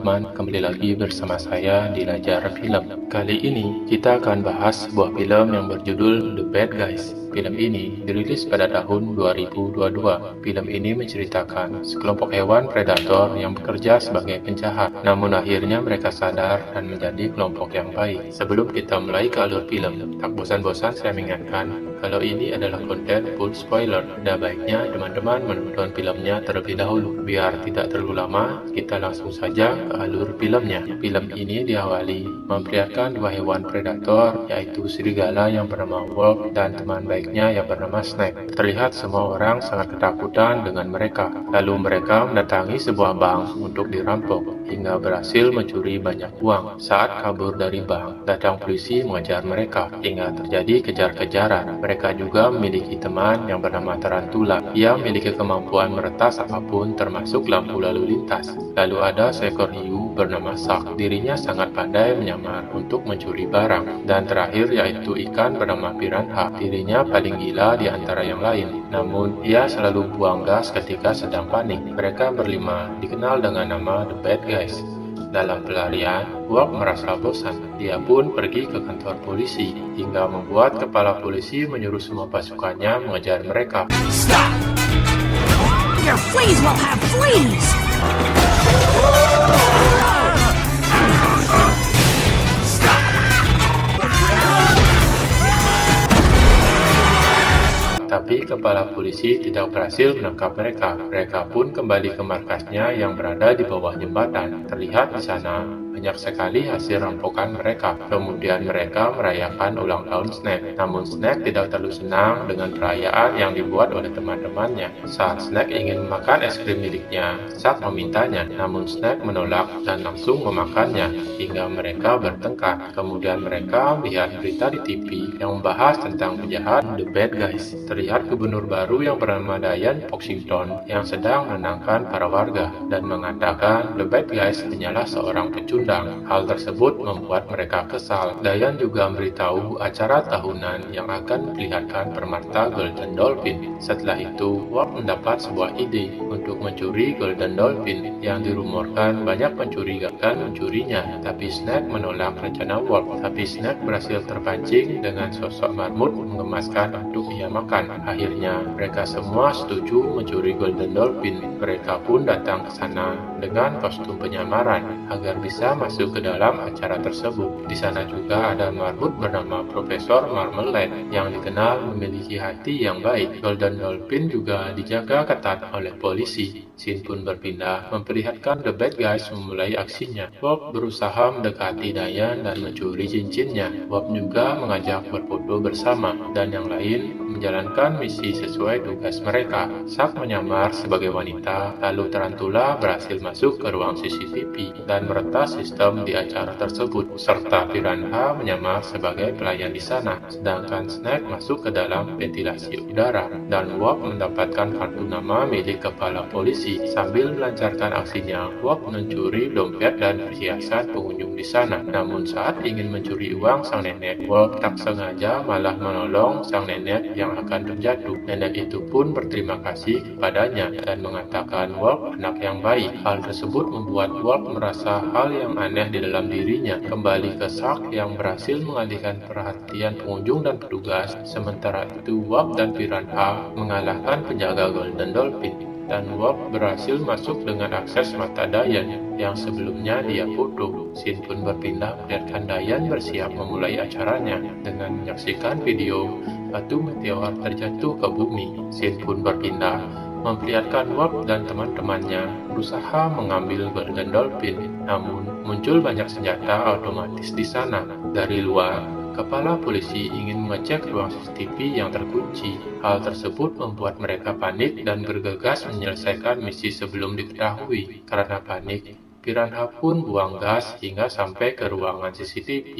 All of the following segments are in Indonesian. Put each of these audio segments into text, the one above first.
teman-teman, kembali lagi bersama saya di Lajar Film. Kali ini kita akan bahas sebuah film yang berjudul The Bad Guys. Film ini dirilis pada tahun 2022. Film ini menceritakan sekelompok hewan predator yang bekerja sebagai penjahat, namun akhirnya mereka sadar dan menjadi kelompok yang baik. Sebelum kita mulai ke alur film, tak bosan-bosan saya mengingatkan kalau ini adalah konten full spoiler. Ada baiknya teman-teman menonton filmnya terlebih dahulu. Biar tidak terlalu lama, kita langsung saja ke alur filmnya. Film ini diawali memperlihatkan dua hewan predator, yaitu serigala yang bernama Wolf dan teman baiknya yang bernama Snake. Terlihat semua orang sangat ketakutan dengan mereka. Lalu mereka mendatangi sebuah bank untuk dirampok, hingga berhasil mencuri banyak uang. Saat kabur dari bank, datang polisi mengejar mereka, hingga terjadi kejar-kejaran. Mereka juga memiliki teman yang bernama Tarantula. Ia memiliki kemampuan meretas apapun termasuk lampu lalu lintas. Lalu ada seekor hiu bernama Shark. Dirinya sangat pandai menyamar untuk mencuri barang. Dan terakhir yaitu ikan bernama Piranha. Dirinya paling gila di antara yang lain. Namun ia selalu buang gas ketika sedang panik. Mereka berlima dikenal dengan nama The Bad Guys. Dalam pelarian, Wolf merasa bosan. Dia pun pergi ke kantor polisi, hingga membuat kepala polisi menyuruh semua pasukannya mengejar mereka. Stop! Your fleas will have fleas! Tapi kepala polisi tidak berhasil menangkap mereka. Mereka pun kembali ke markasnya yang berada di bawah jembatan. Terlihat di sana banyak sekali hasil rampokan mereka. Kemudian mereka merayakan ulang tahun Snake. Namun Snake tidak terlalu senang dengan perayaan yang dibuat oleh teman-temannya. Saat Snake ingin memakan es krim miliknya, Shark memintanya. Namun Snake menolak dan langsung memakannya, hingga mereka bertengkar. Kemudian mereka melihat berita di TV yang membahas tentang penjahat The Bad Guys. Terlihat gubernur baru yang bernama Diane Foxington yang sedang menenangkan para warga dan mengatakan The Bad Guys hanyalah seorang pecundang. Hal tersebut membuat mereka kesal. Diane juga memberitahu acara tahunan yang akan memperlihatkan permata Golden Dolphin. Setelah itu, Wolf mendapat sebuah ide untuk mencuri Golden Dolphin yang dirumorkan banyak pencuri gagal mencurinya. Tapi Snake menolak rencana Wolf. Tapi Snake berhasil terpancing dengan sosok marmut mengemaskan untuk ia makan. Akhirnya, mereka semua setuju mencuri Golden Dolphin. Mereka pun datang ke sana dengan kostum penyamaran agar bisa masuk ke dalam acara tersebut. Di sana juga ada marmut bernama Profesor Marmalade yang dikenal memiliki hati yang baik. Golden Dolphin juga dijaga ketat oleh polisi. Scene pun berpindah memperlihatkan The Bad Guys memulai aksinya. Bob berusaha mendekati Diane dan mencuri cincinnya. Bob juga mengajak berfoto bersama dan yang lain menjalankan misi sesuai tugas mereka. Shark menyamar sebagai wanita, lalu Tarantula berhasil masuk ke ruang CCTV dan meretas sistem di acara tersebut, serta Piranha menyamar sebagai pelayan di sana, sedangkan Snake masuk ke dalam ventilasi udara, dan Wolf mendapatkan kartu nama milik kepala polisi. Sambil melancarkan aksinya, Wolf mencuri dompet dan perhiasan pengunjung di sana. Namun saat ingin mencuri uang sang nenek, Wolf tak sengaja malah menolong sang nenek yang akan terjatuh. Nenek itu pun berterima kasih kepadanya dan mengatakan Wolf anak yang baik. Hal tersebut membuat Wolf merasa hal yang aneh di dalam dirinya. Kembali ke Shark yang berhasil mengalihkan perhatian pengunjung dan petugas. Sementara itu Wolf dan Piranha mengalahkan penjaga Golden Dolphin. Dan Wolf berhasil masuk dengan akses mata Diane yang sebelumnya dia foto. Scene pun berpindah memperlihatkan Diane bersiap memulai acaranya dengan menyaksikan video batu meteor terjatuh ke bumi. Scene pun berpindah memperlihatkan Wolf dan teman-temannya berusaha mengambil Golden Dolphin, namun muncul banyak senjata otomatis di sana. Dari luar, kepala polisi ingin mengecek ruang CCTV yang terkunci. Hal tersebut membuat mereka panik dan bergegas menyelesaikan misi sebelum diketahui. Karena panik, Piranha pun buang gas hingga sampai ke ruangan CCTV.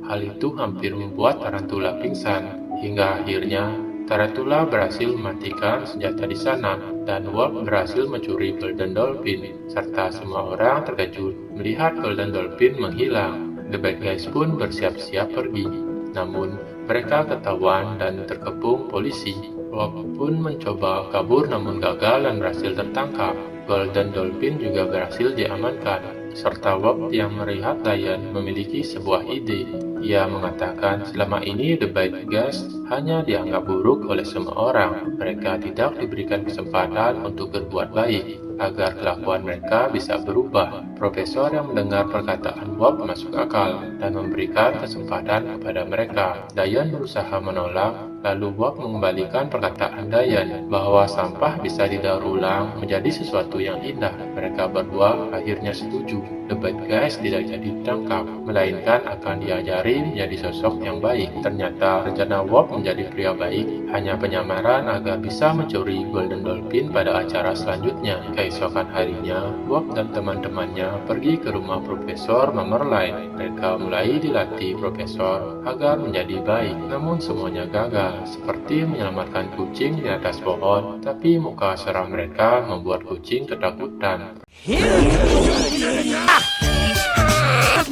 Hal itu hampir membuat Tarantula pingsan, hingga akhirnya Tarantula berhasil mematikan senjata di sana, dan Wolf berhasil mencuri Golden Dolphin, serta semua orang terkejut melihat Golden Dolphin menghilang. The Bad Guys pun bersiap-siap pergi, namun mereka ketahuan dan terkepung polisi. Wolf pun mencoba kabur namun gagal dan berhasil tertangkap. Golden Dolphin juga berhasil diamankan. serta Wop yang melihat Diane memiliki sebuah ide. Ia mengatakan selama ini The Bad Guys hanya dianggap buruk oleh semua orang. Mereka tidak diberikan kesempatan untuk berbuat baik agar kelakuan mereka bisa berubah. Profesor yang mendengar perkataan Wop masuk akal dan memberikan kesempatan kepada mereka. Diane berusaha menolak, lalu Wop mengembalikan perkataan Diane bahwa sampah bisa didaur ulang menjadi sesuatu yang indah. Mereka berdua akhirnya setuju. The Bad Guys tidak jadi ditangkap, melainkan akan diajari menjadi sosok yang baik. Ternyata rencana Wop menjadi pria baik hanya penyamaran agar bisa mencuri Golden Dolphin pada acara selanjutnya. Keesokan harinya, Wop dan teman-temannya pergi ke rumah Profesor Mummerline. Mereka mulai dilatih Profesor agar menjadi baik, namun semuanya gagal, seperti menyelamatkan kucing di atas pohon, tapi muka seram mereka membuat kucing ketakutan.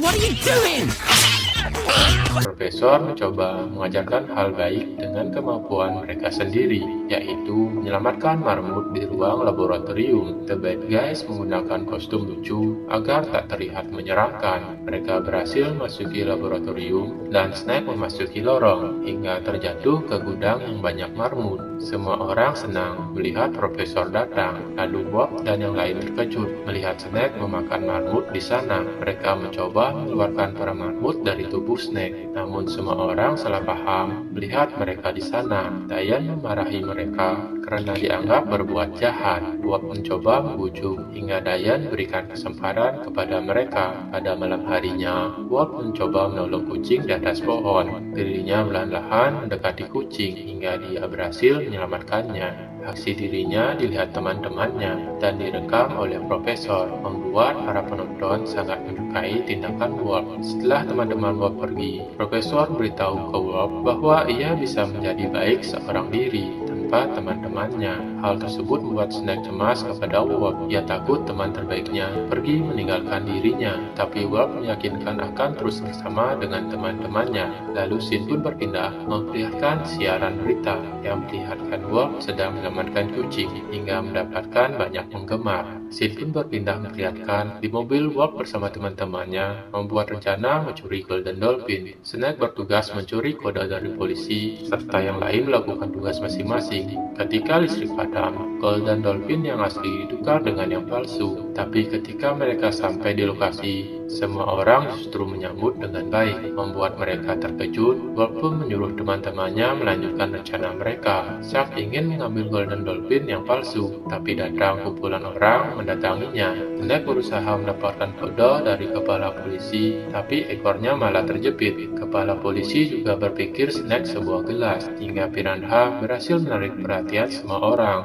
What are you doing? Profesor mencoba mengajarkan hal baik dengan kemampuan mereka sendiri, yaitu menyelamatkan marmut di ruang laboratorium. The Bad Guys menggunakan kostum lucu agar tak terlihat menyeramkan. Mereka berhasil masuki laboratorium dan Snake memasuki lorong hingga terjatuh ke gudang yang banyak marmut. Semua orang senang melihat Profesor datang, lalu Bob dan yang lain terkejut melihat Snake memakan marmut di sana. Mereka mencoba mengeluarkan para marmut dari tubuh Snake, namun semua orang salah paham melihat mereka di sana. Diane memarahi mereka karena dianggap berbuat jahat. Bob mencoba membujuk hingga Diane berikan kesempatan kepada mereka. Pada malam harinya, Bob mencoba menolong kucing di atas pohon. Dirinya perlahan-lahan mendekati kucing hingga dia berhasil menyelamatkannya. Aksi dirinya dilihat teman-temannya dan direkam oleh Profesor, membuat para penonton sangat menyukai tindakan Bob. Setelah teman-teman Bob pergi, Profesor beritahu ke Bob bahwa ia bisa menjadi baik seorang diri tanpa teman-temannya. Hal tersebut membuat Snake cemas kepada Bob. Ia takut teman terbaiknya pergi meninggalkan dirinya, tapi Bob meyakinkan akan terus bersama dengan teman-temannya. Lalu scene pun berpindah memperlihatkan siaran berita yang memperlihatkan Bob sedang menyelamatkan kucing hingga mendapatkan banyak penggemar. Scene pun berpindah memperlihatkan di mobil Bob bersama teman-temannya membuat rencana mencuri Golden Dolphin. Snake bertugas mencuri kode dari polisi, serta yang lain melakukan tugas masing-masing. Ketika listrik padam, Golden Dolphin yang asli ditukar dengan yang palsu. Tapi ketika mereka sampai di lokasi, semua orang justru menyambut dengan baik, membuat mereka terkejut. Bob pun menyuruh teman-temannya melanjutkan rencana mereka. Shark ingin mengambil Golden Dolphin yang palsu, tapi datang kumpulan orang mendatanginya. Snake berusaha mendapatkan kode dari kepala polisi, tapi ekornya malah terjepit. Kepala polisi juga berpikir Snake sebuah gelas, hingga Piranha berhasil menarik perhatian semua orang.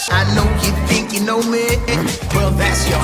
I know you think you know me. Well, that's your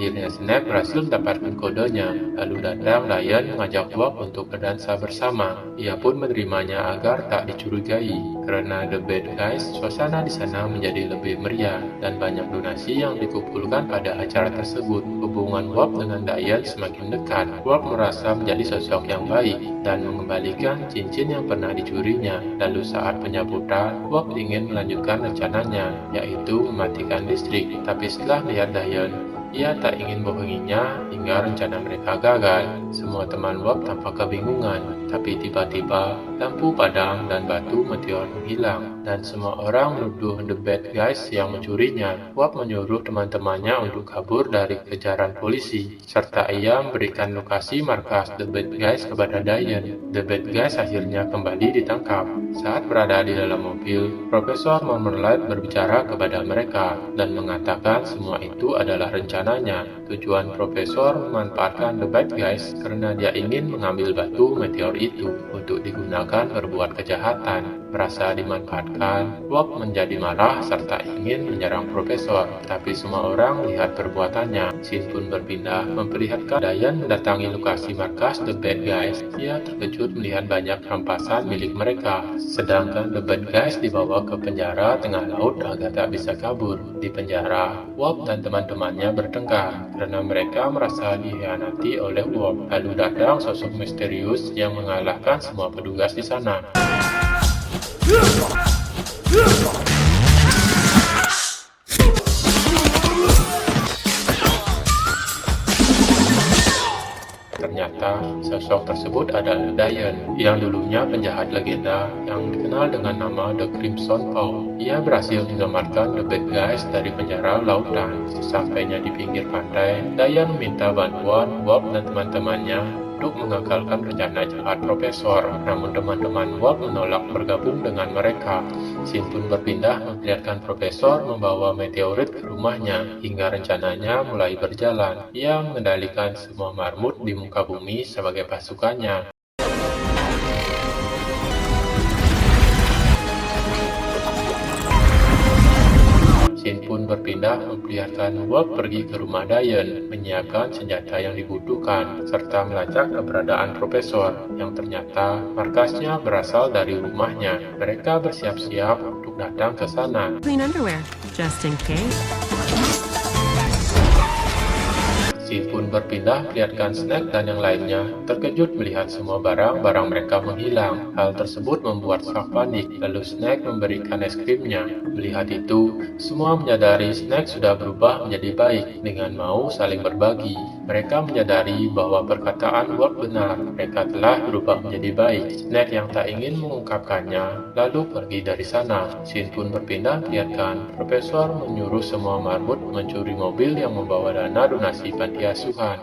Akhirnya Snake berhasil mendapatkan kodenya, lalu datang Diane mengajak Bob untuk berdansa bersama. Ia pun menerimanya agar tak dicurigai. Karena The Bad Guys, suasana di sana menjadi lebih meriah dan banyak donasi yang dikumpulkan pada acara tersebut. Hubungan Bob dengan Diane semakin dekat. Bob merasa menjadi sosok yang baik dan mengembalikan cincin yang pernah dicurinya. Lalu saat penyambutan, Bob ingin melanjutkan rencananya, yaitu mematikan listrik. Tapi setelah melihat Diane, ia tak ingin bohonginya hingga rencana mereka gagal. Semua teman Bob tampak kebingungan, tapi tiba-tiba lampu padam dan batu meteor menghilang, dan semua orang menuduh The Bad Guys yang mencurinya. Bob menyuruh teman-temannya untuk kabur dari kejaran polisi, serta ia memberikan lokasi markas The Bad Guys kepada Diane. The Bad Guys akhirnya kembali ditangkap. Saat berada di dalam mobil, Profesor Mummerline berbicara kepada mereka dan mengatakan semua itu adalah rencananya. Tujuan Profesor memanfaatkan The Bad Guys karena dia ingin mengambil batu meteor itu untuk digunakan berbuat kejahatan. Merasa dimanfaatkan, Bob menjadi marah serta ingin menyerang Profesor, tapi semua orang lihat perbuatannya. Scene pun berpindah memperlihatkan Diane mendatangi lokasi markas The Bad Guys. Ia terkejut melihat banyak rampasan milik mereka, sedangkan The Bad Guys dibawa ke penjara tengah laut agar tak bisa kabur. Di penjara, Bob dan teman-temannya bertengkar karena mereka merasa dikhianati oleh Bob. Lalu datang sosok misterius yang mengalahkan semua petugas di sana. Ternyata sosok tersebut adalah Diane, yang dulunya penjahat legenda yang dikenal dengan nama The Crimson Paw. Ia berhasil menyelamatkan The Bad Guys dari penjara lautan. Sesampainya di pinggir pantai, Diane meminta bantuan Bob dan teman-temannya untuk mengagalkan rencana jahat Profesor. Namun teman-teman Bob menolak bergabung dengan mereka. Scene pun berpindah memperlihatkan Profesor membawa meteorit ke rumahnya, hingga rencananya mulai berjalan. Ia mengendalikan semua marmut di muka bumi sebagai pasukannya. Scene pun berpindah memperlihatkan Bob pergi ke rumah Diane, menyiapkan senjata yang dibutuhkan, serta melacak keberadaan Profesor, yang ternyata markasnya berasal dari rumahnya. Mereka bersiap-siap untuk datang ke sana. Clean underwear, just in case. Scene pun berpindah melihatkan Snake dan yang lainnya terkejut melihat semua barang-barang mereka menghilang. Hal tersebut membuat Shark panik, lalu Snake memberikan es krimnya. Melihat itu, semua menyadari Snake sudah berubah menjadi baik dengan mau saling berbagi. Mereka menyadari bahwa perkataan Bob benar, mereka telah berubah menjadi baik. Snake yang tak ingin mengungkapkannya lalu pergi dari sana. Scene pun berpindah melihatkan Profesor menyuruh semua marmut mencuri mobil yang membawa dana donasi panti asuhan.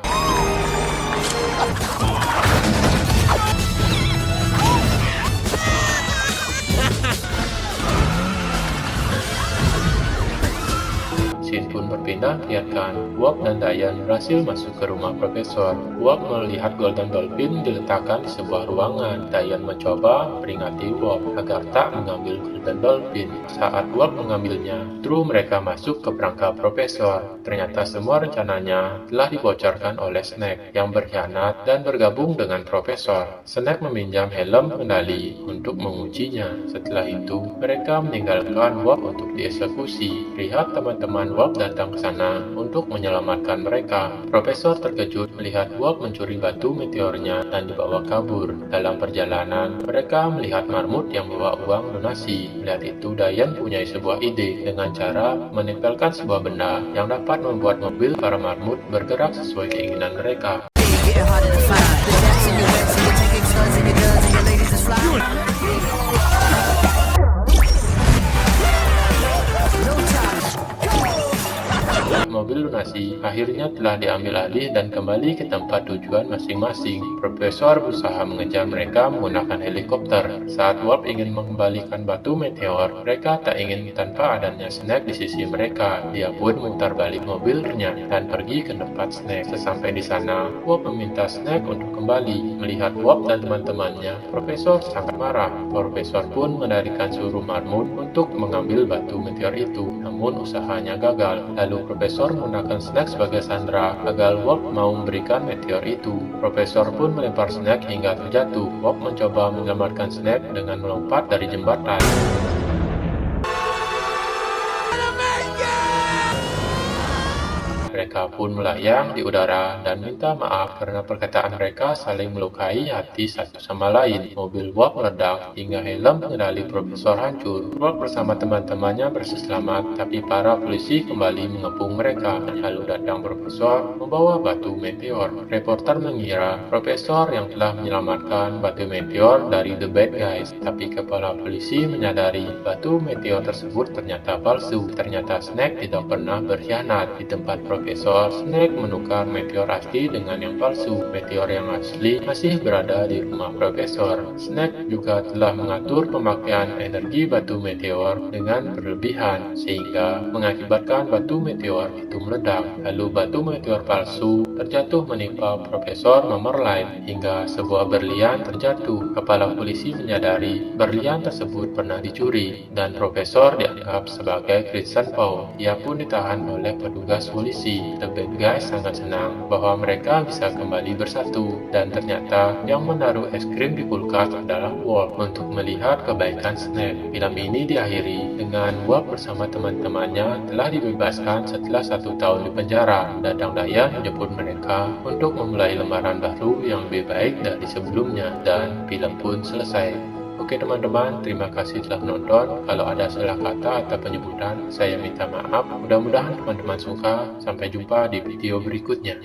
Scene pun berpindah melihatkan Bob dan Diane berhasil masuk ke rumah Profesor. Bob melihat Golden Dolphin diletakkan di sebuah ruangan. Diane mencoba memperingati Bob agar tak mengambil Golden Dolphin. Saat Bob mengambilnya, justru mereka masuk ke perangkap Profesor. Ternyata semua rencananya telah dibocorkan oleh Snake yang berkhianat dan bergabung dengan Profesor. Snake meminjam helm kendali untuk mengujinya. Setelah itu, mereka meninggalkan Bob untuk dieksekusi. Lihat teman-teman Bob datang ke sana untuk menyelamatkan mereka. Profesor terkejut melihat Bob mencuri batu meteornya dan dibawa kabur. Dalam perjalanan, mereka melihat marmut yang bawa uang donasi. Melihat itu, Diane punya sebuah ide dengan cara menempelkan sebuah benda yang dapat membuat mobil para marmut bergerak sesuai keinginan mereka. Mobil donasi akhirnya telah diambil alih dan kembali ke tempat tujuan masing-masing. Profesor berusaha mengejar mereka menggunakan helikopter. Saat Bob ingin mengembalikan batu meteor, mereka tak ingin tanpa adanya Snake di sisi mereka. Dia pun memutar balik mobilnya dan pergi ke tempat Snake. Sesampai di sana, Bob meminta Snake untuk kembali. Melihat Bob dan teman-temannya, Profesor sangat marah. Profesor pun menarikan seluruh marmut untuk mengambil batu meteor itu, namun usahanya gagal. Lalu Profesor menggunakan Snake sebagai sandera agar Bob mau memberikan meteor itu. Profesor pun melempar Snake hingga terjatuh. Bob mencoba menyelamatkan Snake dengan melompat dari jembatan. Mereka pun melayang di udara dan minta maaf karena perkataan mereka saling melukai hati satu sama lain. Mobil Bob meledak hingga helm pengendali Profesor hancur. Bob bersama teman-temannya berhasil selamat, tapi para polisi kembali mengepung mereka. Lalu datang Profesor membawa batu meteor. Reporter mengira Profesor yang telah menyelamatkan batu meteor dari The Bad Guys, tapi kepala polisi menyadari batu meteor tersebut ternyata palsu. Ternyata Snake tidak pernah berkhianat. Di tempat Profesor, Snake menukar meteor asli dengan yang palsu. Meteor yang asli masih berada di rumah Profesor. Snake juga telah mengatur pemakaian energi batu meteor dengan berlebihan, sehingga mengakibatkan batu meteor itu meledak. Lalu batu meteor palsu terjatuh menimpa Profesor nomor lain, hingga sebuah berlian terjatuh. Kepala polisi menyadari berlian tersebut pernah dicuri, dan Profesor dianggap sebagai Crimson Paw. Ia pun ditahan oleh petugas polisi. The Bad Guys sangat senang bahwa mereka bisa kembali bersatu, dan ternyata yang menaruh es krim di kulkas adalah Bob untuk melihat kebaikan Snake. Film ini diakhiri dengan Bob bersama teman-temannya telah dibebaskan setelah 1 tahun di penjara. Datang Diane menjemput mereka untuk memulai lembaran baru yang lebih baik dari sebelumnya, dan film pun selesai. Oke teman-teman, terima kasih telah menonton. Kalau ada salah kata atau penyebutan, saya minta maaf. Mudah-mudahan teman-teman suka. Sampai jumpa di video berikutnya.